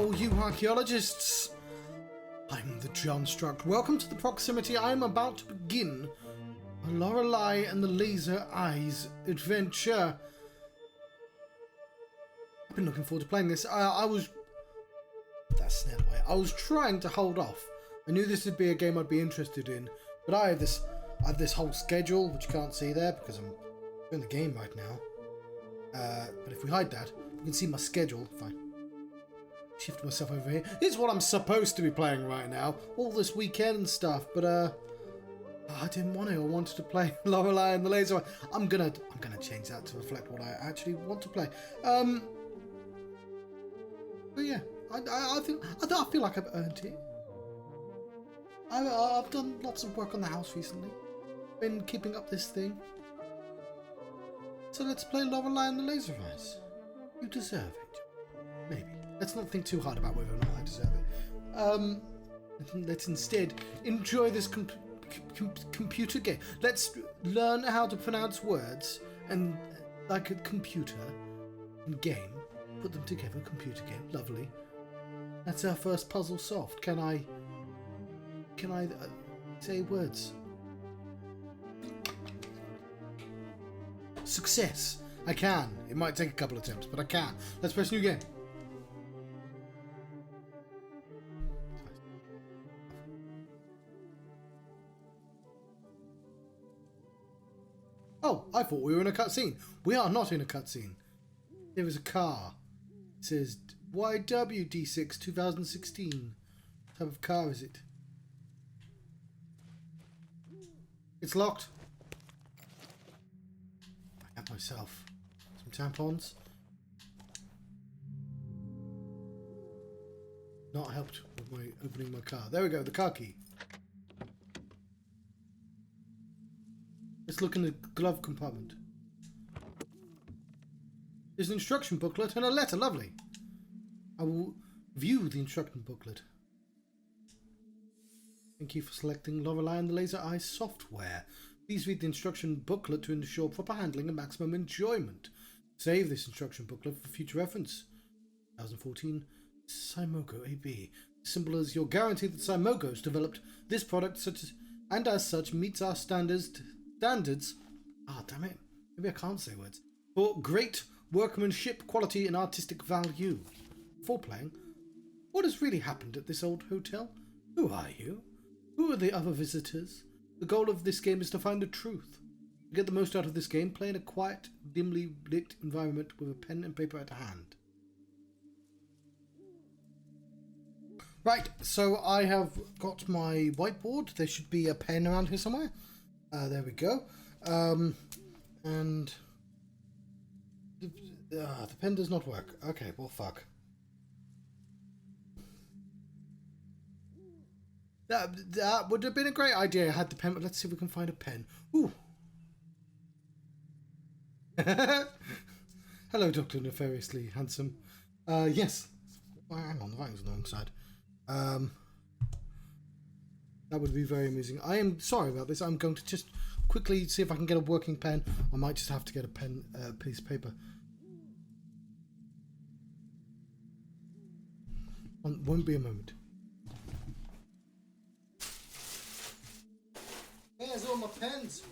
all you archaeologists! I'm the John Struck. Welcome to the proximity. I'm about to begin a Lorelei and the Laser Eyes adventure. I've been looking forward to playing this. I was trying to hold off. I knew this would be a game I'd be interested in, but I have this whole schedule, which you can't see there because I'm in the game right now. But if we hide that, you can see my schedule. If I shift myself over here, this is what I'm supposed to be playing right now, all this weekend and stuff. But I didn't want to. I wanted to play Lorelei and the Laser. I'm gonna change that to reflect what I actually want to play. But yeah, I feel like I've earned it. I've done lots of work on the house recently. Been keeping up this thing. So let's play Lorelei and the Laser Eyes. You deserve it. Maybe. Let's not think too hard about whether or not I deserve it. Let's instead enjoy this computer game. Let's learn how to pronounce words and like a computer game. Put them together. Computer game. Lovely. That's our first puzzle solved. Can I say words? Success. I can. It might take a couple of attempts, but I can. Let's press new game. Oh, I thought we were in a cutscene. We are not in a cutscene. There is a car. It says YWD6 2016. What type of car is it? It's locked. I got myself some tampons. Not helped with my opening my car. There we go, the car key. Let's look in the glove compartment. There's an instruction booklet and a letter. Lovely. I will view the instruction booklet. Thank you for selecting Lorelei and the Laser Eyes software. Please read the instruction booklet to ensure proper handling and maximum enjoyment. Save this instruction booklet for future reference. 2014 Simogo AB. Symbol is your guarantee that Simogo has developed this product and as such meets our standards. Ah, damn it. Maybe I can't say words. For great workmanship, quality, and artistic value. Before playing, what has really happened at this old hotel? Who are you? Who are the other visitors? The goal of this game is to find the truth. To get the most out of this game, play in a quiet, dimly lit environment with a pen and paper at hand. Right, so I have got my whiteboard. There should be a pen around here somewhere. There we go. And the pen does not work. Okay, well, fuck. That would have been a great idea. I had the pen, but let's see if we can find a pen. Ooh. Hello, Dr. Nefariously Handsome. Yes. Oh, hang on, the writing's on the wrong side. That would be very amusing. I am sorry about this. I'm going to just quickly see if I can get a working pen. I might just have to get a pen, piece of paper. Won't be a moment. Here's all my pens.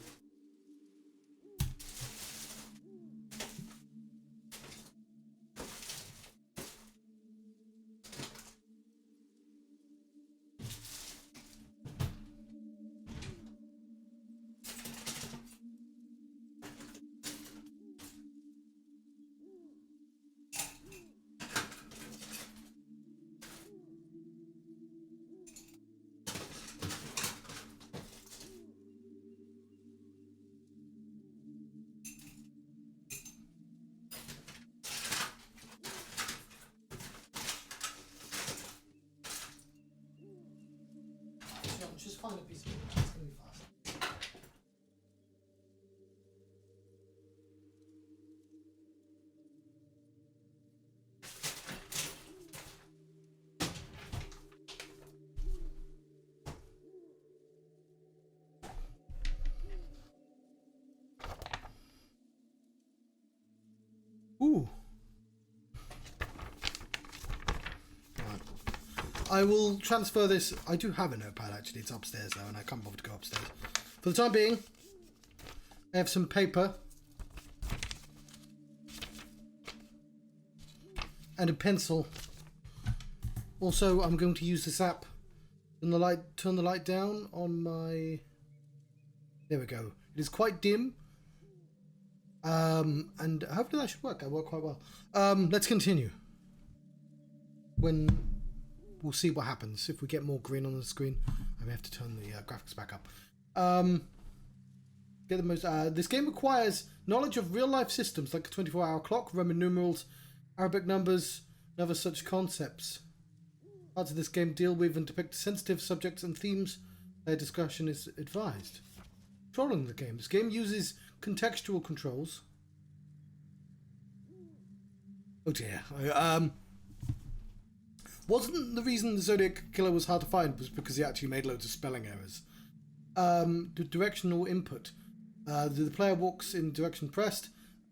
Just find a piece of paper. It's going to be fast. Ooh. I will transfer this. I do have a notepad actually. It's upstairs though, and I can't bother to go upstairs. For the time being, I have some paper and a pencil. Also, I'm going to use this app. Turn the light down on my. There we go. It is quite dim. And hopefully that should work. I work quite well. Let's continue. When we'll see what happens if we get more green on the screen. I may have to turn the graphics back up. Get the most. This game requires knowledge of real-life systems like a 24-hour clock, Roman numerals, Arabic numbers, and other such concepts. Parts of this game deal with and depict sensitive subjects and themes. Their discussion is advised. Controlling the game. This game uses contextual controls. Oh dear. Wasn't the reason the Zodiac Killer was hard to find was because he actually made loads of spelling errors. The directional input. The player walks in direction pressed.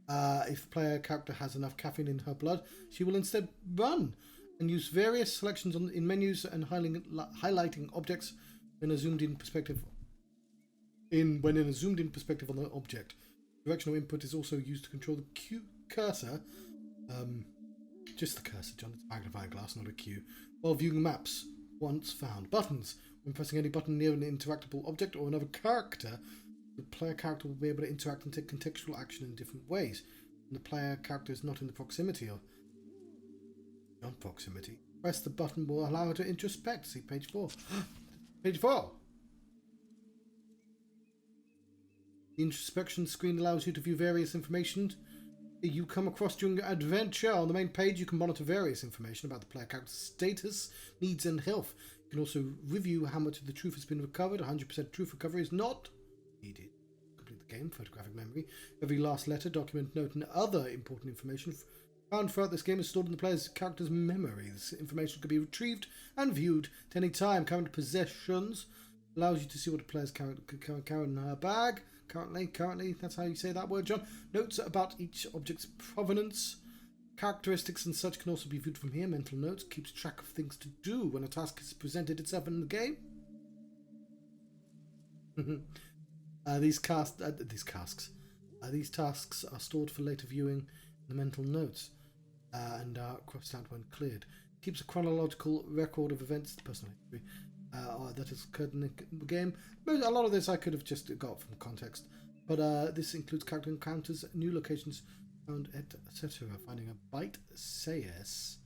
If the player character has enough caffeine in her blood, she will instead run and use various selections in menus and highlighting objects in a zoomed-in perspective. When in a zoomed-in perspective on the object, directional input is also used to control the cursor. Just the cursor, John. It's a magnifying glass, not a Q. While viewing maps, once found. Buttons. When pressing any button near an interactable object or another character, the player character will be able to interact and take contextual action in different ways. And the player character is not in the proximity or non-proximity. Press the button will allow her to introspect. See page 4. Page 4. The introspection screen allows you to view various information you come across during your adventure. On the main page, you can monitor various information about the player character's status, needs, and health. You can also review how much of the truth has been recovered. 100% truth recovery is not needed. Complete the game. Photographic memory. Every last letter, document, note, and other important information found throughout this game is stored in the player's character's memory. This information can be retrieved and viewed at any time. Current possessions allows you to see what the player's character can carry in her bag. Currently, that's how you say that word, John. Notes about each object's provenance, characteristics and such can also be viewed from here. Mental notes keeps track of things to do when a task is presented itself in the game. These tasks are stored for later viewing in the mental notes and are crossed out when cleared. Keeps a chronological record of events, personal history, that has occurred in the game. A lot of this I could have just got from context, but this includes character encounters, new locations found, etc. Finding a byte says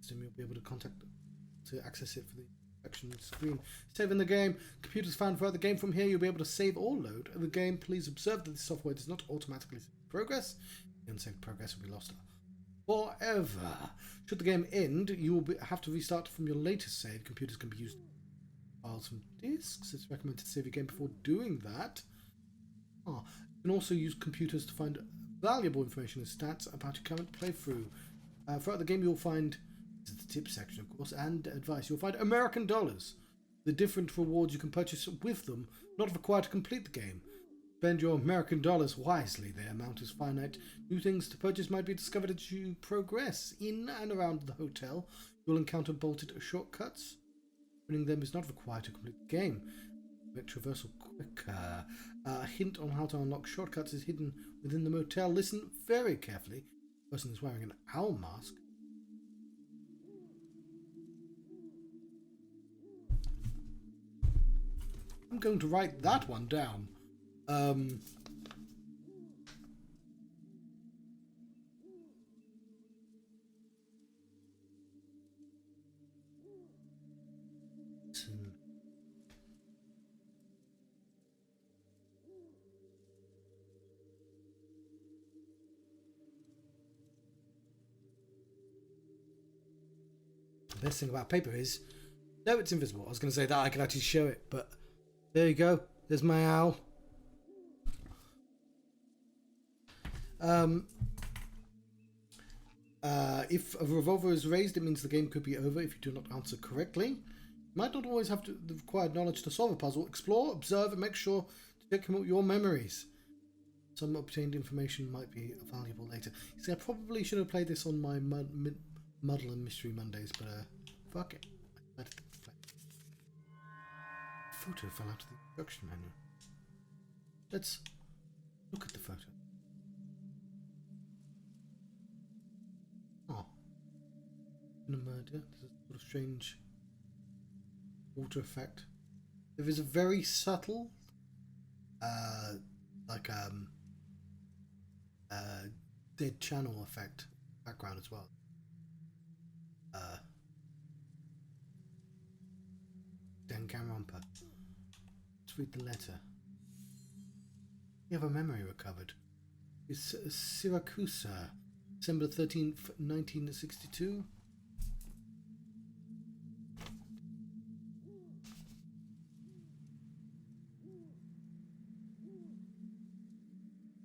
you'll be able to access it for the action screen. Saving the game. Computers found throughout the game. From here, you'll be able to save or load the game. Please observe that the software does not automatically save progress. The unsaved progress will be lost forever. Should the game end, you will have to restart from your latest save. Computers can be used files from disks. It's recommended to save your game before doing that. You can also use computers to find valuable information and stats about your current playthrough. Throughout the game, you'll find the tip section, of course, and advice. You'll find American dollars. The different rewards you can purchase with them, not required to complete the game. Spend your American dollars wisely. Their amount is finite. New things to purchase might be discovered as you progress. In and around the hotel, you'll encounter bolted shortcuts. Opening them is not required to complete the game. Make traversal quicker. A hint on how to unlock shortcuts is hidden within the motel. Listen very carefully. The person is wearing an owl mask. I'm going to write that one down. The best thing about paper is, no, it's invisible. I was going to say that I can actually show it, but there you go. There's my owl. If a revolver is raised, it means the game could be over if you do not answer correctly. You might not always have the required knowledge to solve a puzzle. Explore, observe, and make sure to check your memories. Some obtained information might be valuable later. You see, I probably should have played this on my Muddle and Mystery Mondays, but fuck it. Photo fell out of the instruction manual. Let's look at the photo. Oh. In a murder. There's a sort of strange water effect. There is a very subtle, like dead channel effect background as well. Dan Gamrampa. Let's read the letter. You have a memory recovered. It's Syracuse, December 13th, 1962.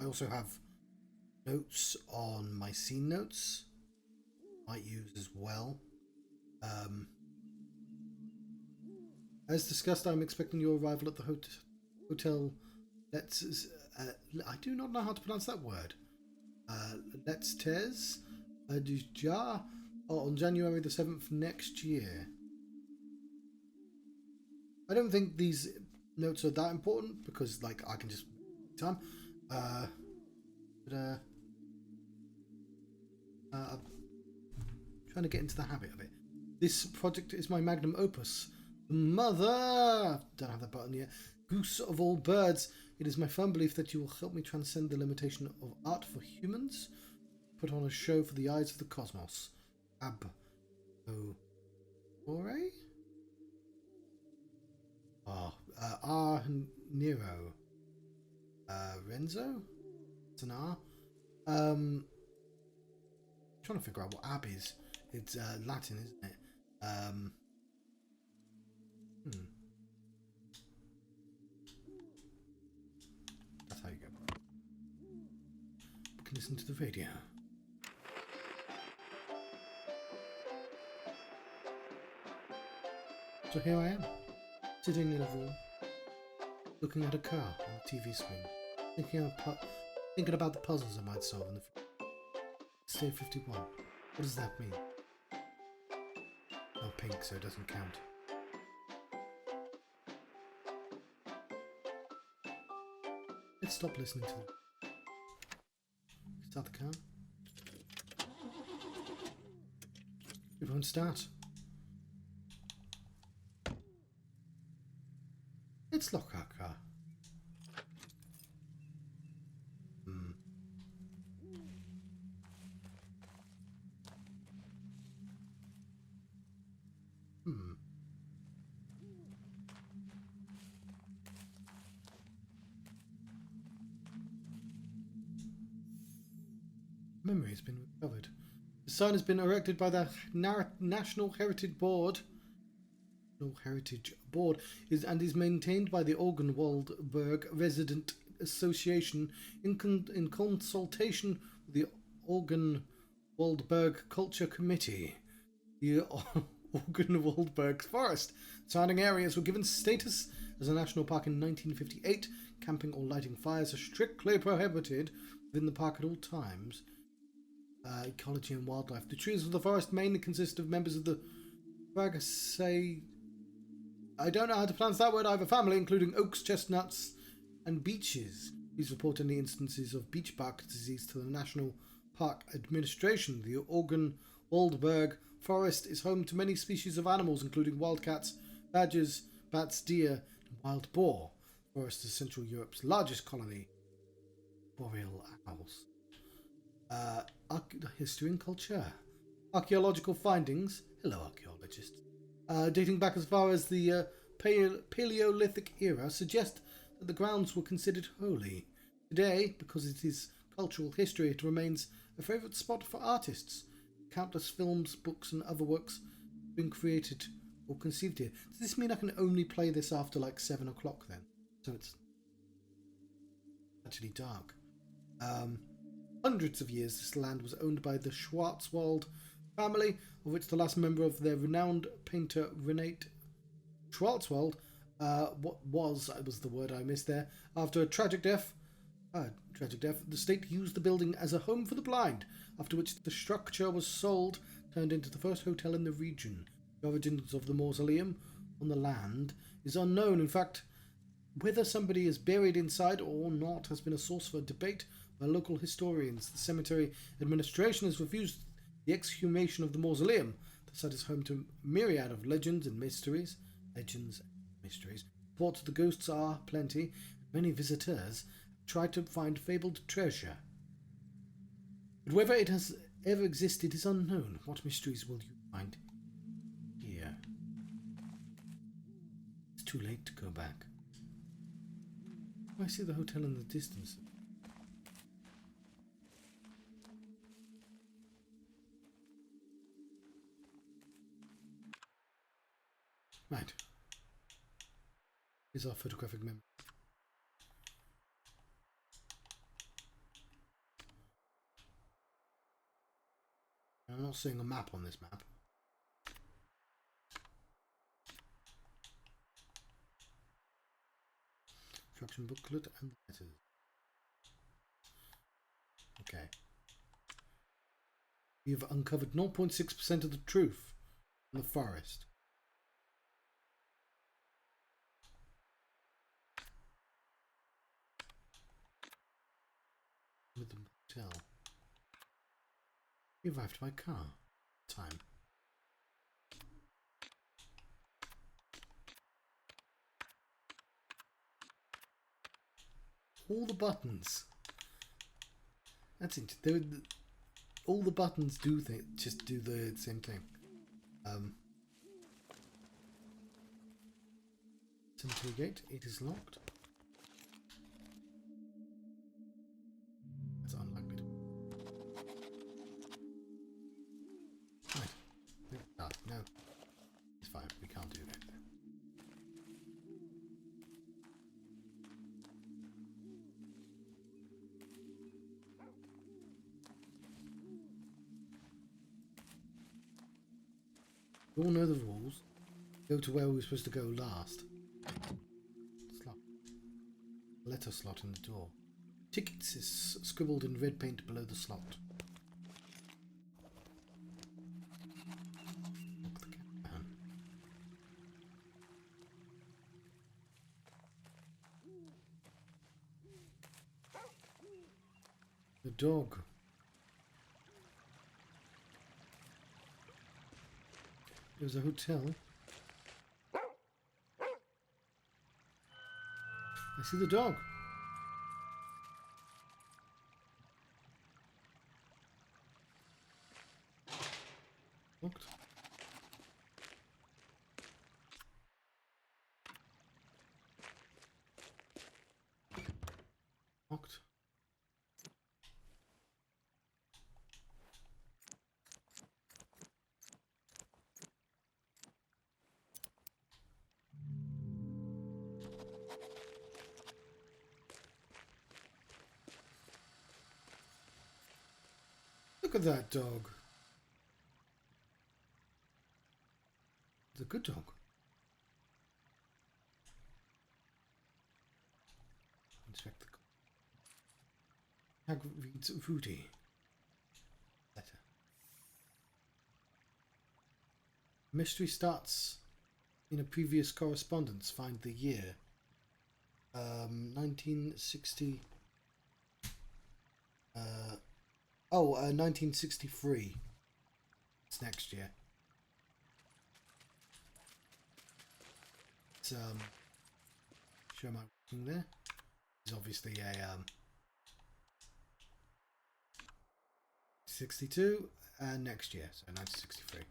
I also have notes on my scene notes. Might use as well. As discussed, I'm expecting your arrival at the hotel. I do not know how to pronounce that word. Let's Tez Adija on January the 7th next year. I don't think these notes are that important because, like, I can just time. I'm trying to get into the habit of it. This project is my magnum opus. Mother! Don't have that button yet. Goose of all birds. It is my firm belief that you will help me transcend the limitation of art for humans. Put on a show for the eyes of the cosmos. Ab. Oh. Ore? Oh. R. Nero. Renzo? It's an R. Trying to figure out what ab is. It's Latin, isn't it? That's how you go. We can listen to the radio. So here I am, sitting in a room, looking at a car on the TV screen, thinking about the puzzles I might solve in the future. Stay 51. What does that mean? Oh, pink, so it doesn't count. Let's stop listening to them. Start the car. It won't start. Let's lock our car. Memory has been recovered. The sign has been erected by the National Heritage Board. And is maintained by the Orgenwaldberg Resident Association in consultation with the Orgenwaldberg Culture Committee. The Orgenwaldberg Forest surrounding areas were given status as a national park in 1958. Camping or lighting fires are strictly prohibited within the park at all times. Ecology and wildlife. The trees of the forest mainly consist of members of the Bragaceae. I don't know how to pronounce that word either. Family, including oaks, chestnuts, and beeches. Please report any instances of beech bark disease to the National Park Administration. The Orgenwaldberg Forest is home to many species of animals, including wildcats, badgers, bats, deer, and wild boar. The forest is Central Europe's largest colony of boreal owls. History and culture. Archaeological findings. Hello, archaeologists. Dating back as far as the Paleolithic era suggest that the grounds were considered holy. Today, because it is cultural history, it remains a favourite spot for artists. Countless films, books and other works have been created or conceived here. Does this mean I can only play this after like 7 o'clock then? So it's actually dark. Hundreds of years this land was owned by the Schwarzwald family, of which the last member of their renowned painter Renate Schwarzwald was the word I missed there. After a tragic death, the state used the building as a home for the blind, after which the structure was sold, turned into the first hotel in the region. The origins of the mausoleum on the land is unknown. In fact, whether somebody is buried inside or not has been a source for debate by local historians. The cemetery administration has refused the exhumation of the mausoleum. The site is home to a myriad of legends and mysteries. Reports of the ghosts are plenty. Many visitors try to find fabled treasure. But whether it has ever existed is unknown. What mysteries will you find here? It's too late to go back. I see the hotel in the distance. Right. Here's our photographic memory. I'm not seeing a map on this map. Instruction booklet and letters. Okay. You've uncovered 0.6% of the truth in the forest. With the hotel. You arrived by car. Time. All the buttons. That's it. All the buttons do just do the same thing. Cemetery gate. It is locked. That's unlikely to. Right. No. It's fine. We can't do that. We all know the rules. Go to where we were supposed to go last. Slot. Letter slot in the door. Tickets is scribbled in red paint below the slot. Lock the caravan. The dog. There's a hotel. I see the dog. Locked. Locked. Look at that dog. It's a good dog. Inspect the tag reads Rudy. Letter. Mystery starts in a previous correspondence. Find the year. 1960. 1963. It's next year. It's show my working there. It's obviously a 62 and next year, so 1963.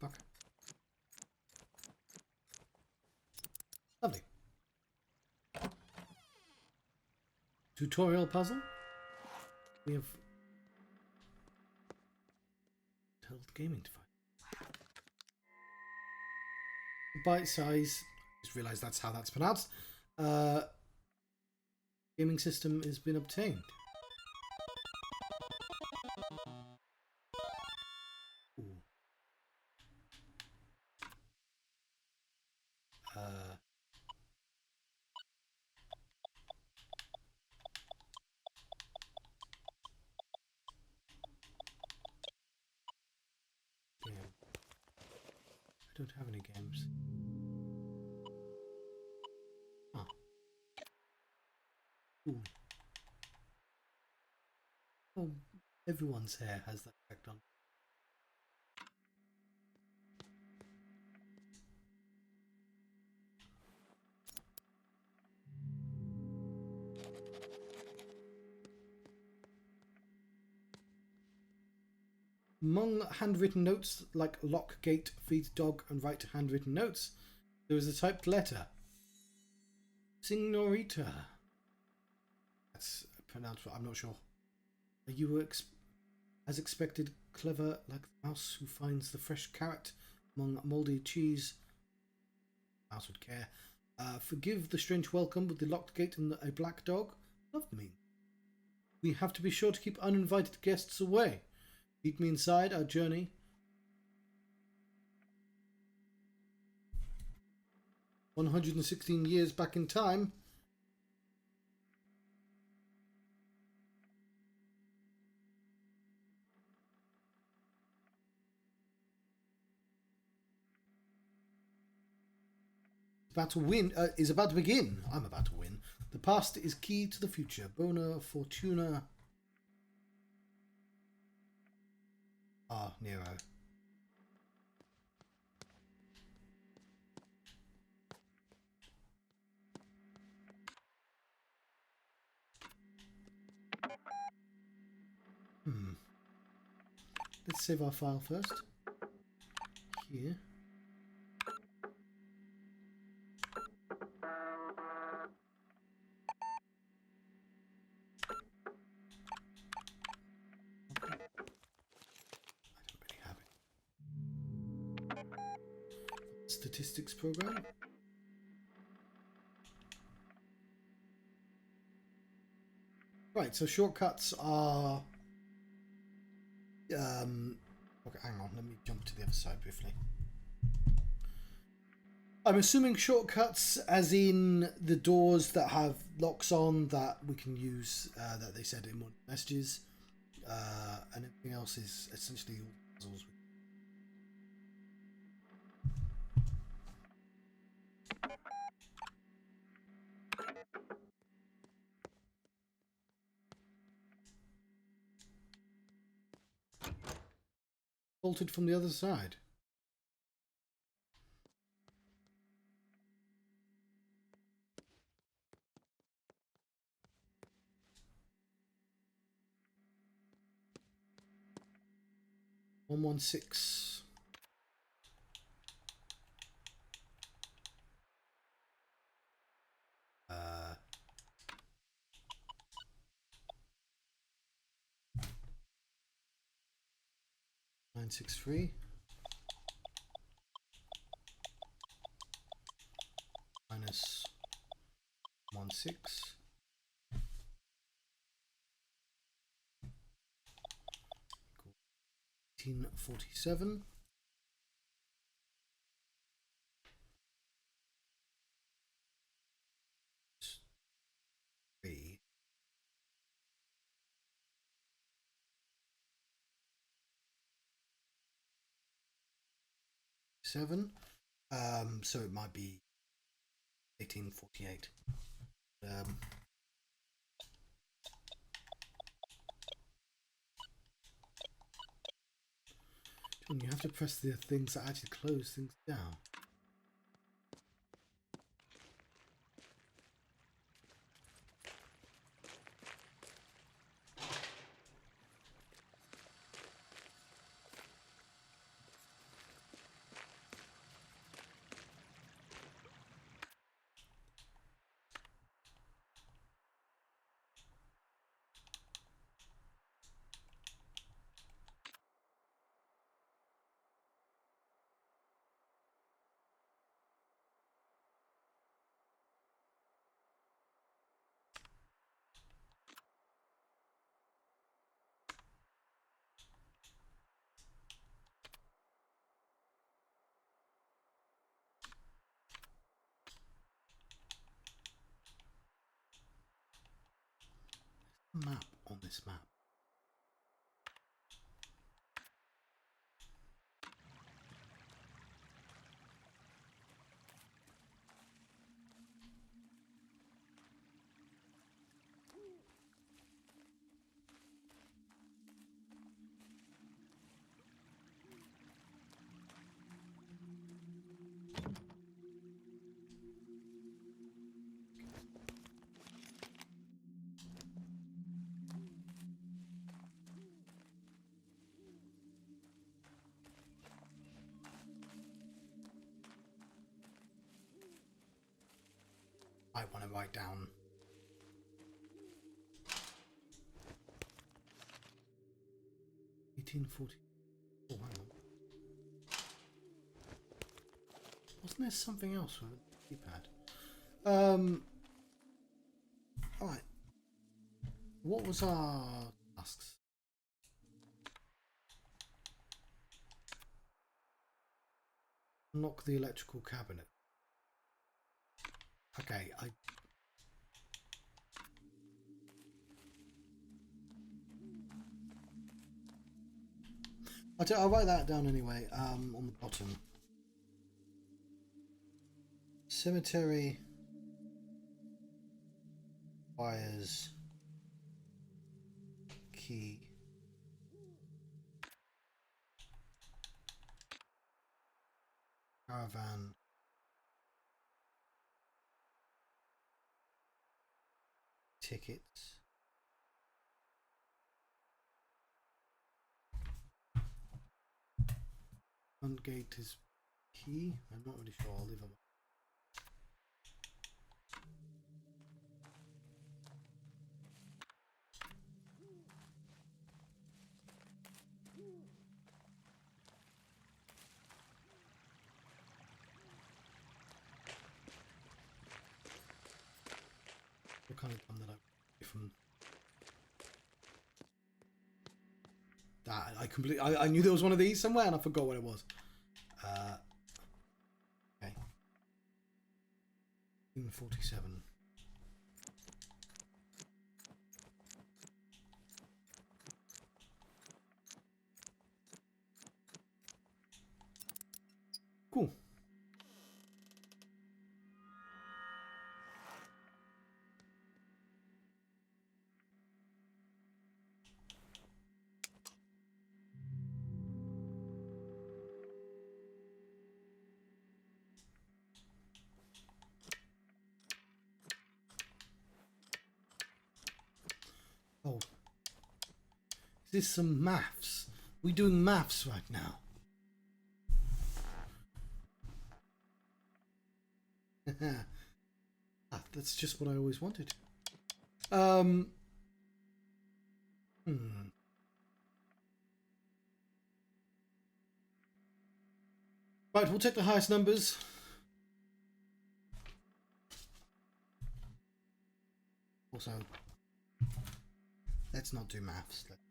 Buck. Lovely. Tutorial puzzle. We have held gaming device. Bite size. Just realised that's how that's pronounced. Gaming system has been obtained. Ooh. Yeah. I don't have any games. Ah. Ooh. Oh, everyone's hair has that effect on. Among handwritten notes like lock, gate, feed, dog, and write handwritten notes, there is a typed letter. Signorita. That's pronounced, I'm not sure. Are you as expected, clever like the mouse who finds the fresh carrot among mouldy cheese? Mouse would care. Forgive the strange welcome with the locked gate and a black dog? Love me. We have to be sure to keep uninvited guests away. Meet me inside our journey. 116 years back in time. About to win is about to begin. I'm about to win. The past is key to the future. Bona Fortuna. Ah, Nero. Let's save our file first. Here. Statistics program. Right, so shortcuts are okay, hang on, let me jump to the other side briefly. I'm assuming shortcuts as in the doors that have locks on that we can use that they said in one of the messages, and everything else is essentially all puzzles. Bolted from the other side. One 116. Uh, 963. Minus 16. 1847. 3. 7. So it might be 1848. John, you have to press the things that actually close things down. map on this map? I want to write down 1840. Oh, hang on. Wasn't there something else with the keypad? Alright. What was our tasks? Unlock the electrical cabinet. Okay, I'll write that down anyway, on the bottom. Cemetery wires key. Caravan tickets. Front gate is key. I'm not really sure. I'll leave them. What kind of one that I from that I knew there was one of these somewhere and I forgot what it was. Okay. 47. Cool. Oh, is this some maths? We're doing maths right now. That's just what I always wanted. Right, we'll take the highest numbers. Also, let's not do maths. Let's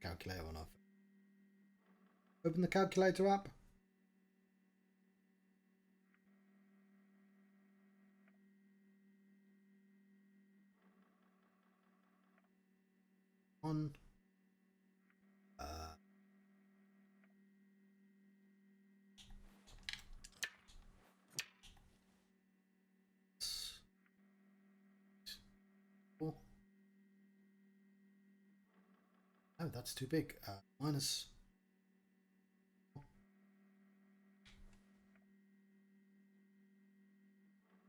calculator on off. Open the calculator app. On. Oh, that's too big. Minus.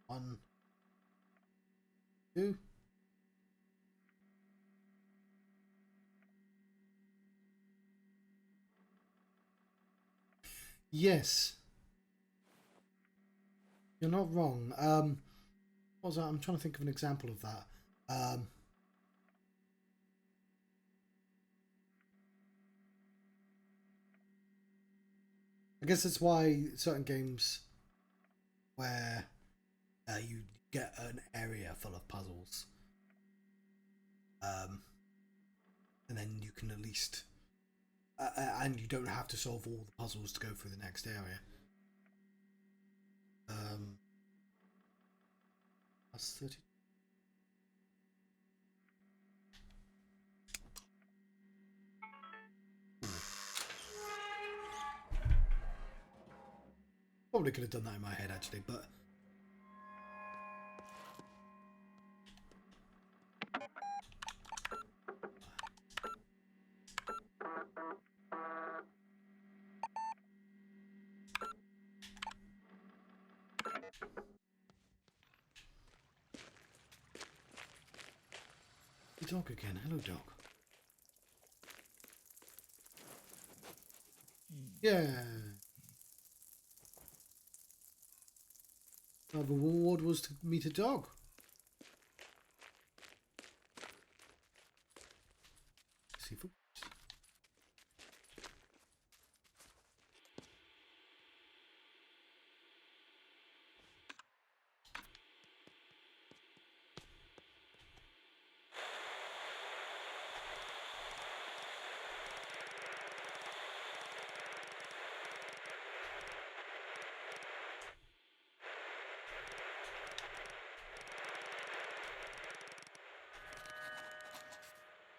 One. Two. Yes. You're not wrong. What was that? I'm trying to think of an example of that. I guess that's why certain games where you get an area full of puzzles, and then you can at least, and you don't have to solve all the puzzles to go through the next area. That's 30. Probably could have done that in my head actually, but the dog again. Hello, dog. Yeah. Oh, the reward was to meet a dog. See if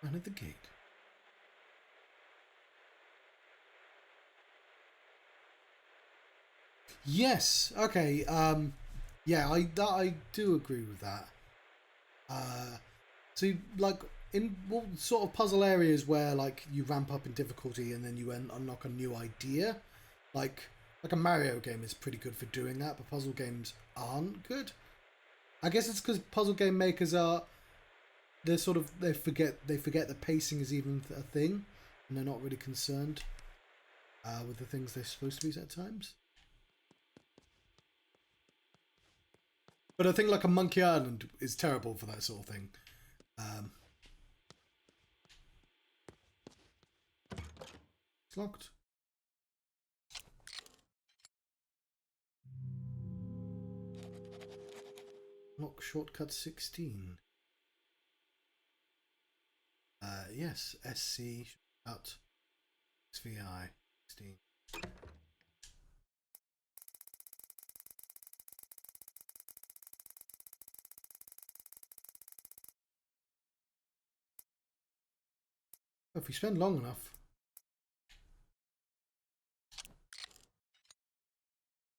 man at the gate. Yes. Okay. Yeah, I do agree with that. So like in what sort of puzzle areas where like you ramp up in difficulty and then you unlock a new idea, like a Mario game is pretty good for doing that, but puzzle games aren't good. I guess it's because puzzle game makers are they forget the pacing is even a thing, and they're not really concerned with the things they're supposed to be at times. But I think like a Monkey Island is terrible for that sort of thing. It's locked. Lock shortcut 16. Yes, SC shortcut XVI 16. If we spend long enough,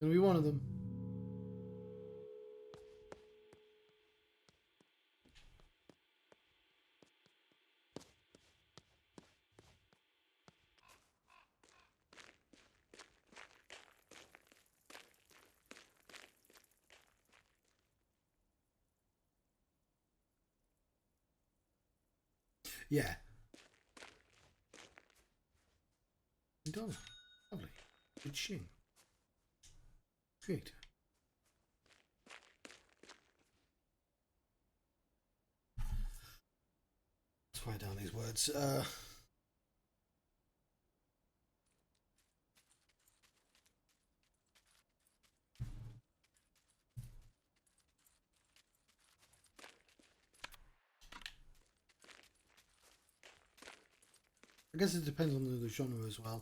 gonna be one of them. Yeah. Done. Lovely. Good shing. Great. Let's write down these words. I guess it depends on the genre as well.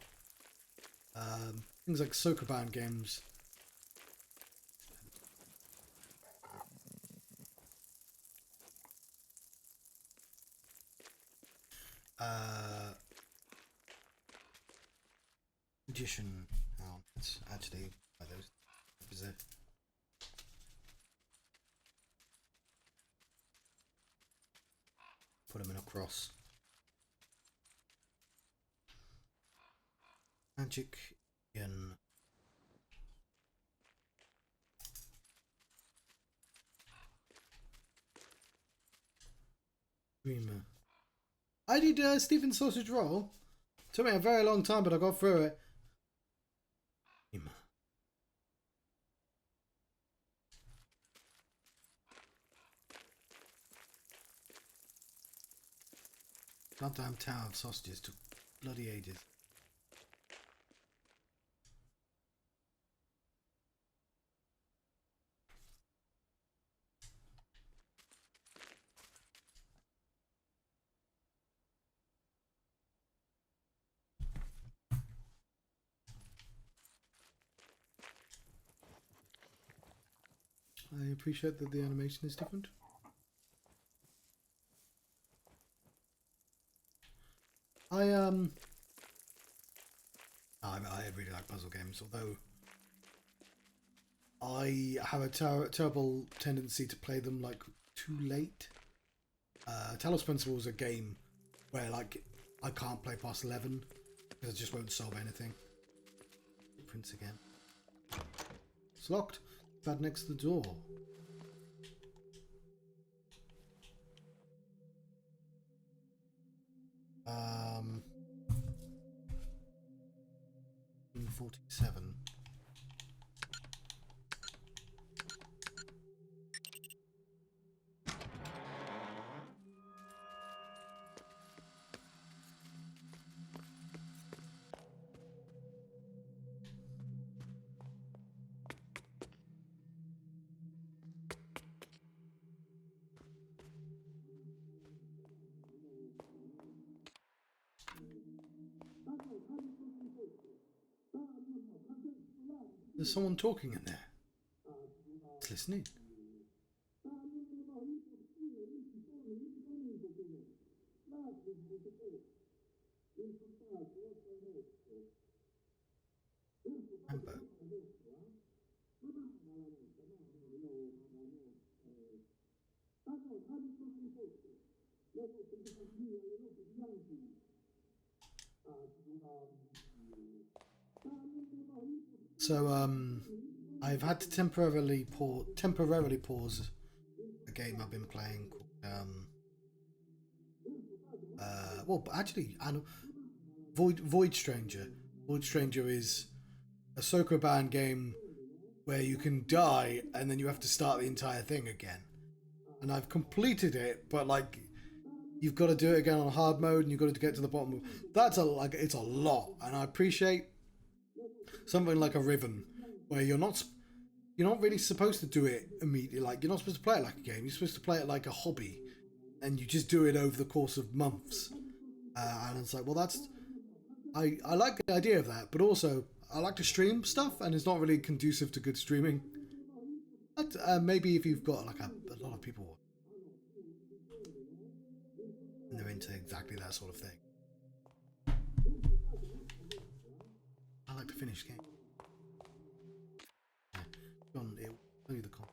Things like Sokoban games. Magician. Oh, that's actually by those. Is it? Put them in a cross. Magic in. Dreamer. I did Stephen Sausage Roll. Took me a very long time, but I got through it. Dreamer. Goddamn tower of sausages took bloody ages. I appreciate that the animation is different. I really like puzzle games, although I have a terrible tendency to play them like too late. Talos Principle is a game where like I can't play past 11 because it just won't solve anything. Prince again. It's locked. Bad next to the door. Um, 47. There's someone talking in there. It's listening. Amber. So I've had to temporarily pause a game I've been playing called well, actually, I know Void Stranger. Void Stranger is a Sokoban game where you can die and then you have to start the entire thing again. And I've completed it, but like you've got to do it again on hard mode, and you've got to get to the bottom of that's it's a lot. And I appreciate something like a Riven where you're not really supposed to do it immediately. Like you're not supposed to play it like a game. You're supposed to play it like a hobby, and you just do it over the course of months. And it's like, well, that's I like the idea of that, but also I like to stream stuff, and it's not really conducive to good streaming. But maybe if you've got like a lot of people and they're into exactly that sort of thing. I like to finish games. Yeah. John, it'll tell you the con.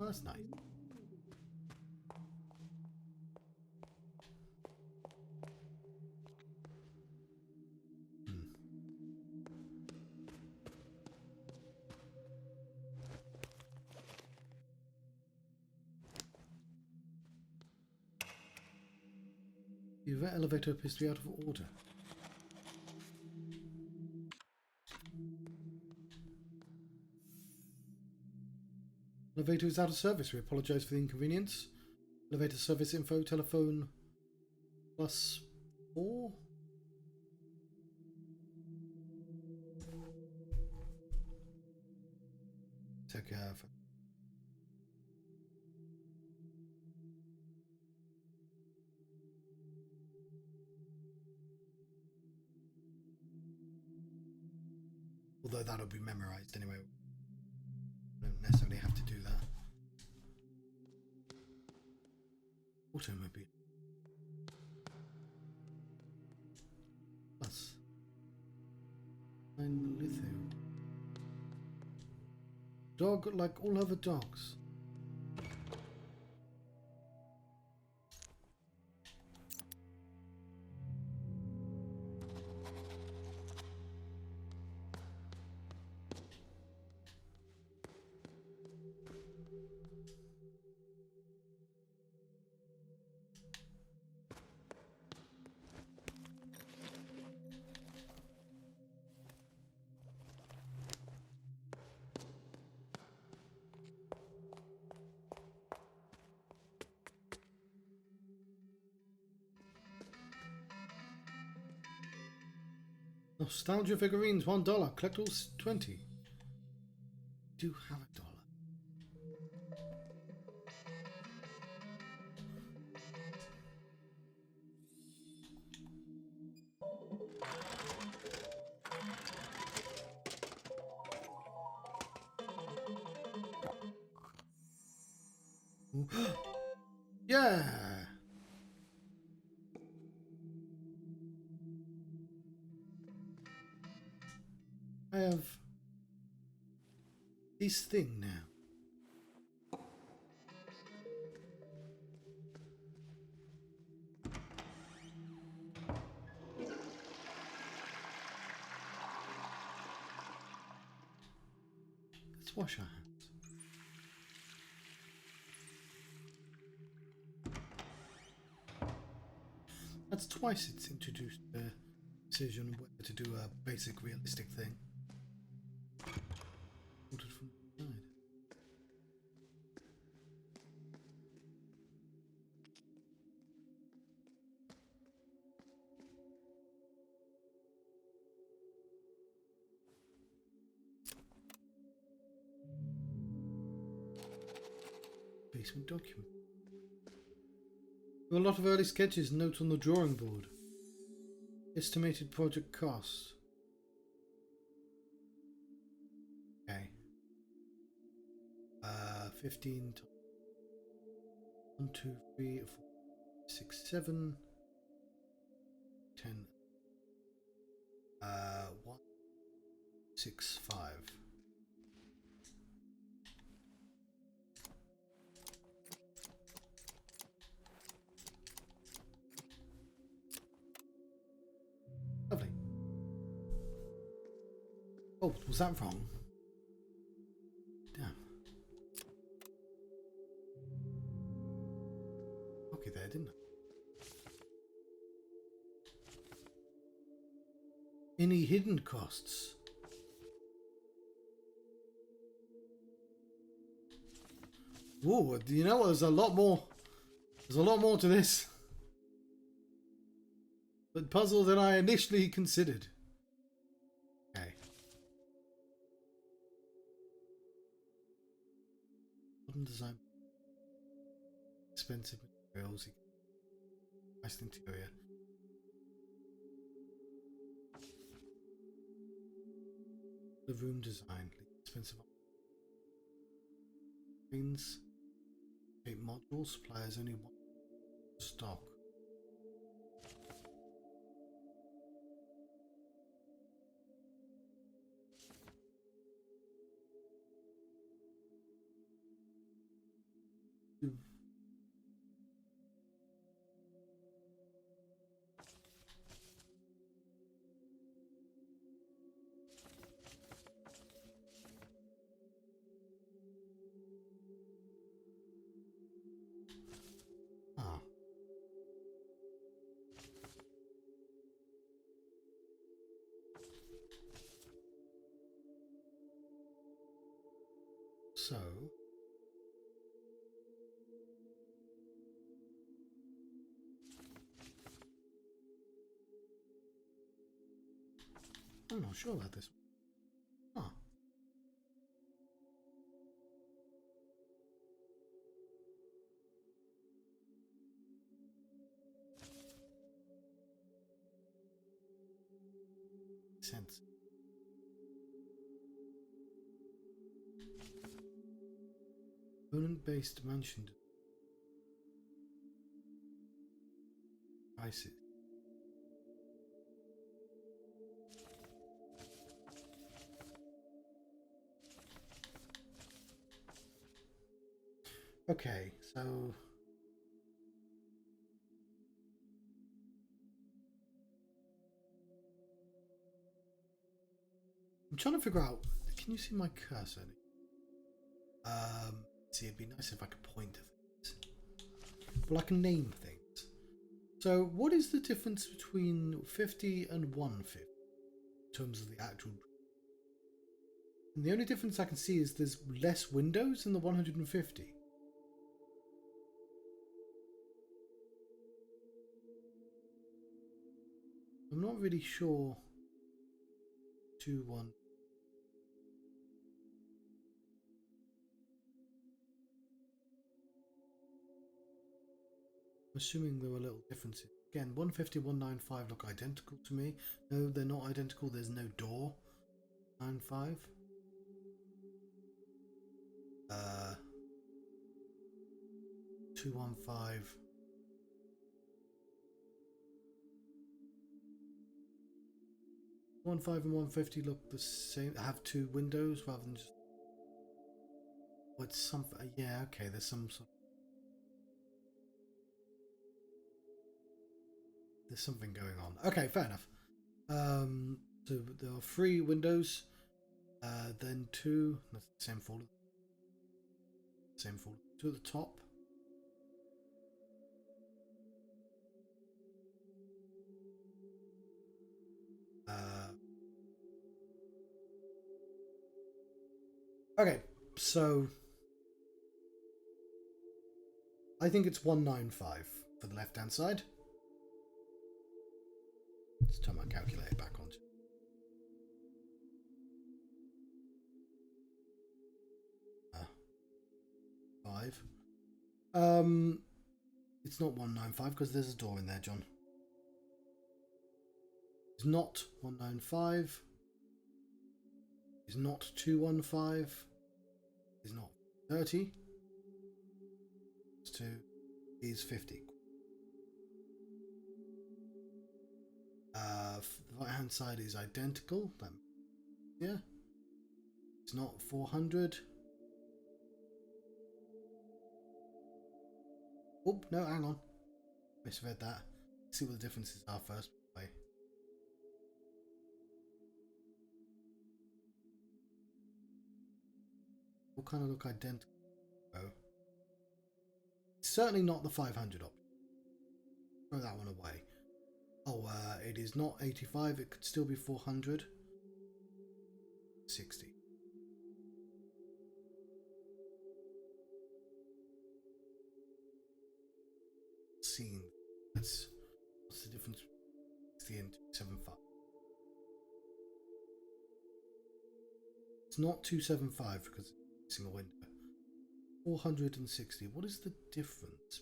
Oh, that's nice. The elevator appears to be out of order. Elevator is out of service. We apologise for the inconvenience. Elevator service info, telephone +4. Take care. Although that'll be memorised anyway. Don't necessarily have to do that. Automobile. Plus. 9 lithium. Dog like all other dogs. Nostalgia figurines, $1. Collectibles, 20. Do have $1. Yeah. I have this thing now. Let's wash our hands. That's twice it's introduced the decision whether to do a basic realistic thing. Watered from the side. Basement document. There are a lot of early sketches, notes on the drawing board. Estimated project cost. Okay. 15 times 1, 2, 3, 4, 6, 7, 10. 1, 6, 5. Lovely. Oh, was that wrong? Damn. Okay, there, didn't I? Any hidden costs? Whoa, you know what? There's a lot more. There's a lot more to this. But puzzle than I initially considered. Okay. Modern design. Expensive materials. Nice interior. The room design. Expensive. Means. Eight modules. Suppliers only one stock. Ah. So. I'm not sure about this one. Ah. Sense. Component-based mansion prices. Okay, so I'm trying to figure out. Can you see my cursor? See, it'd be nice if I could point to things. Well, I can name things. So, what is the difference between 50 and 150 in terms of the actual? And the only difference I can see is there's less windows in the 150. I'm not really sure. 2, 1. I'm assuming there were little differences. Again, 150, 195 look identical to me. No, they're not identical. There's no door. 95. 215. 1.5 and 150 look the same. Have two windows rather than just. Oh, it's something. Yeah, okay. There's some sort. There's something going on. Okay, fair enough. So there are three windows. Then two. That's the same folder. Same folder. Two at the top. Okay, so I think it's 195 for the left-hand side. Let's turn my calculator back on. 5. It's not 195 because there's a door in there, John. It's not 195. It's not 215. It's not 30. It's 2. Is 50. The right hand side is identical. Yeah. It's not 400. Oh, no, hang on. Misread that. Let's see what the differences are first. All kind of look identical. It's certainly not the 500 option. Throw that one away. Oh, it is not 85. It could still be 400. 60. Seeing. What's the difference between 60 and 275? It's not 275 because it's missing a window. 460. What is the difference?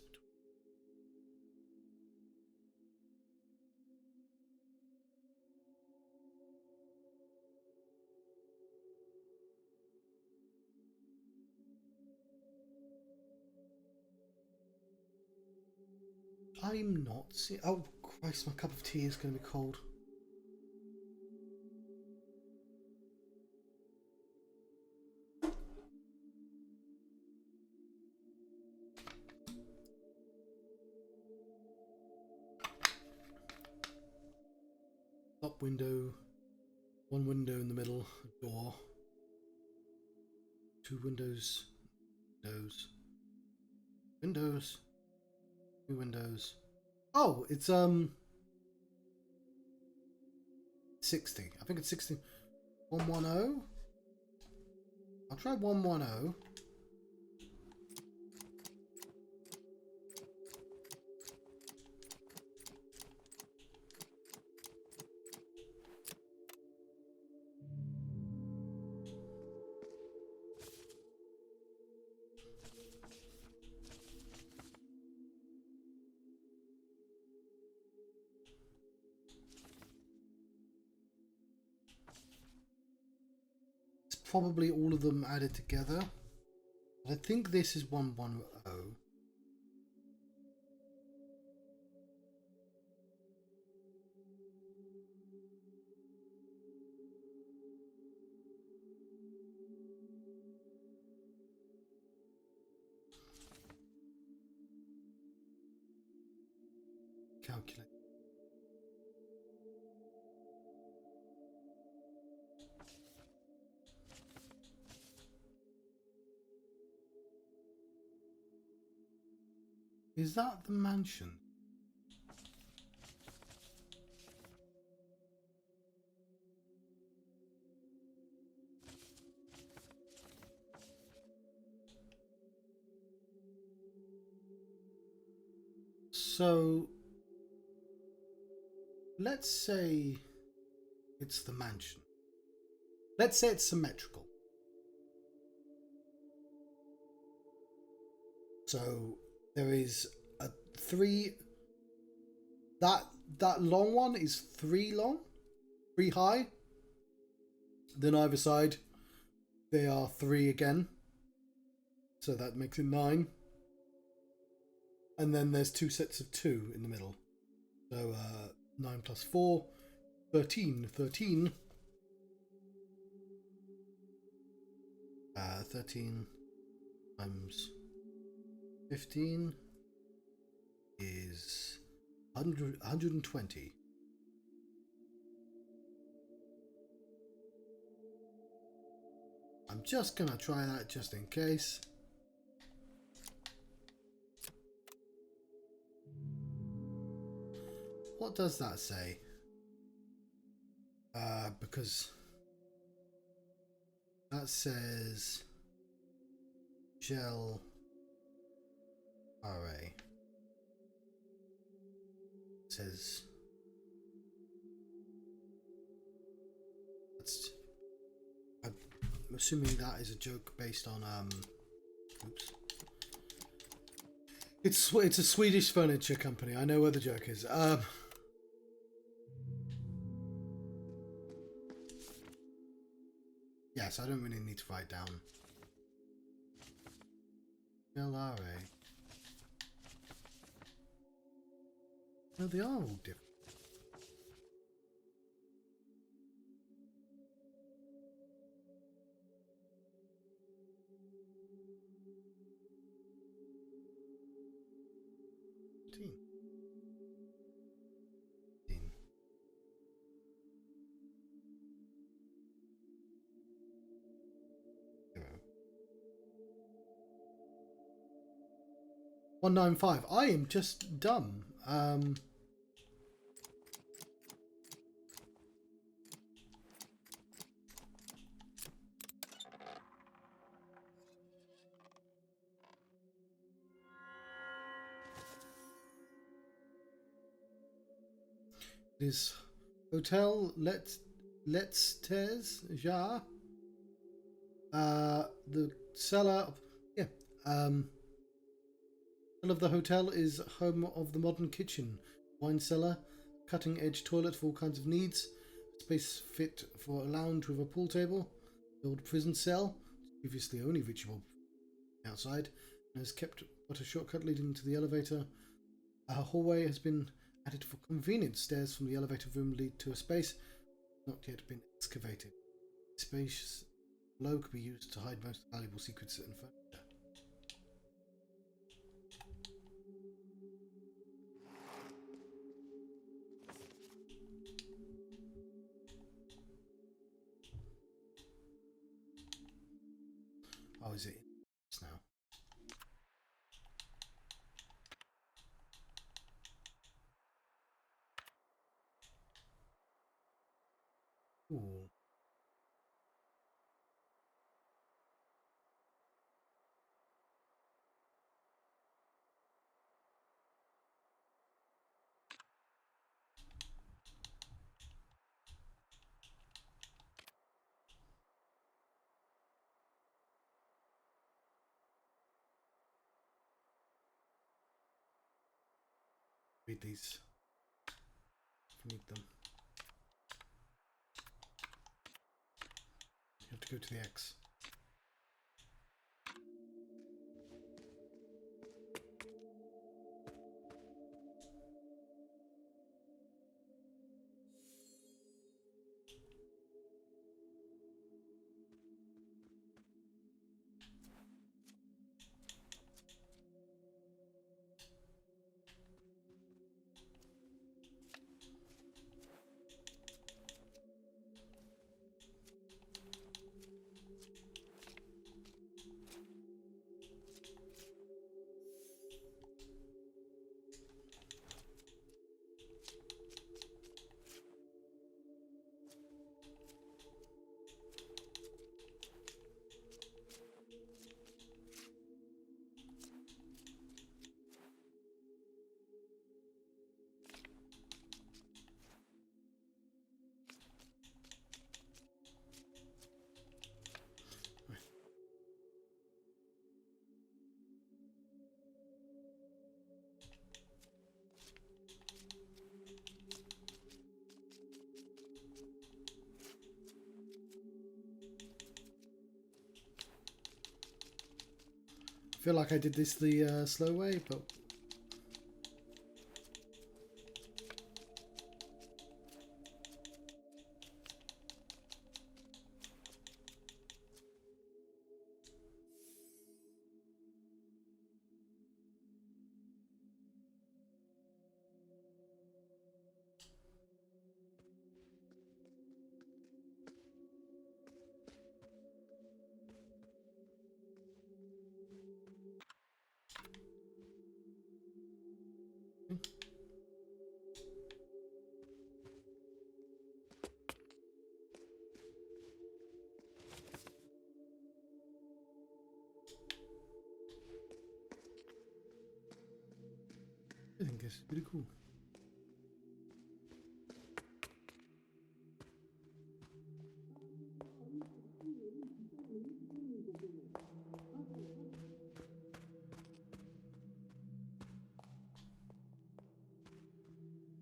I'm not seeing. Oh Christ! My cup of tea is going to be cold. Top window, one window in the middle, a door, two windows, windows, two windows. Oh, it's 60. I think it's 60. 110. I'll try 110. Probably all of them added together. But I think this is 110. Calculate. Is that the mansion? So let's say it's the mansion. Let's say it's symmetrical. So there is a 3. That long one is 3 long, 3 high. Then either side they are 3 again. So that makes it 9. And then there's 2 sets of 2 in the middle. So 9 plus 4 13. 13 times 15 is 120. I'm just gonna try that just in case. What does that say? Because that says shell array. It says that's. I'm assuming that is a joke based on oops. It's a Swedish furniture company. I know where the joke is. Yes, I don't really need to write down. LRA. No, they are all different. $195. I am just dumb. This hotel let's Tez Ja. The cellar, yeah. Of the hotel is home of the modern kitchen, wine cellar, cutting edge toilet for all kinds of needs, space fit for a lounge with a pool table, the old prison cell, previously only reachable outside, and has kept but a shortcut leading to the elevator. A hallway has been added for convenience. Stairs from the elevator room lead to a space not yet been excavated. Space below could be used to hide most valuable secrets and furniture. Oh, is it now? Ooh. Read these if you need them. You have to go to the X. I feel like I did this the slow way, but this. Really cool.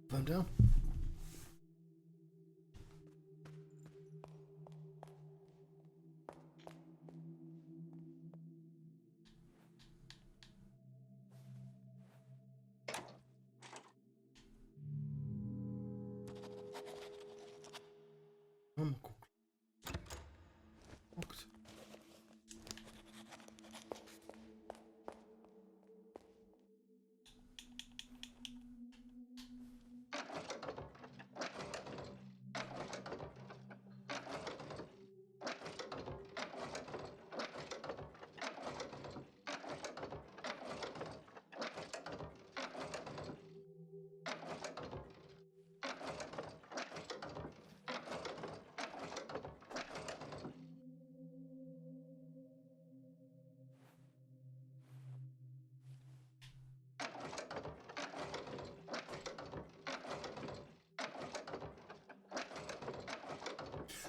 Phone down. Locked.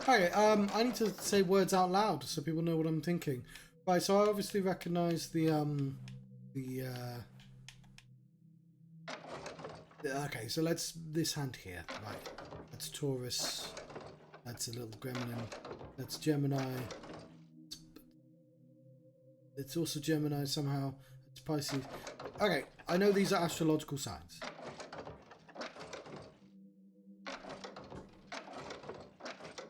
Okay, I need to say words out loud so people know what I'm thinking. Right, so I obviously recognise okay, so let's this hand here, right? That's Taurus. That's a little gremlin. That's Gemini. It's also Gemini somehow. It's Pisces. Okay, I know these are astrological signs.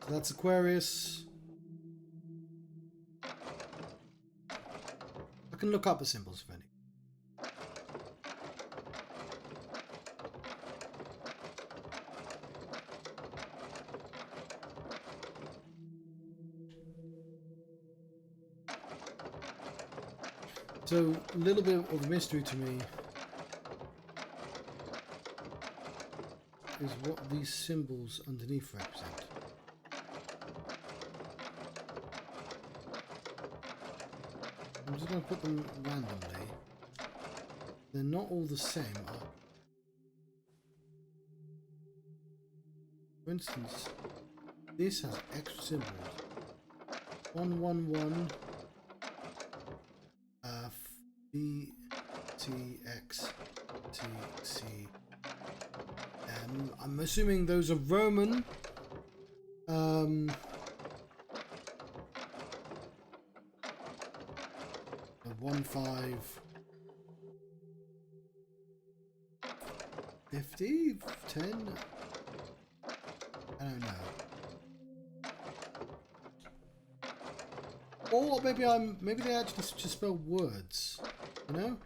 So that's Aquarius. I can look up the symbols if any. So, a little bit of mystery to me is what these symbols underneath represent. I'm just going to put them randomly. They're not all the same. For instance, this has extra symbols. 111 B T X T C M. I'm assuming those are Roman. 1550 10. I don't know. Or maybe they actually just spell words, you know?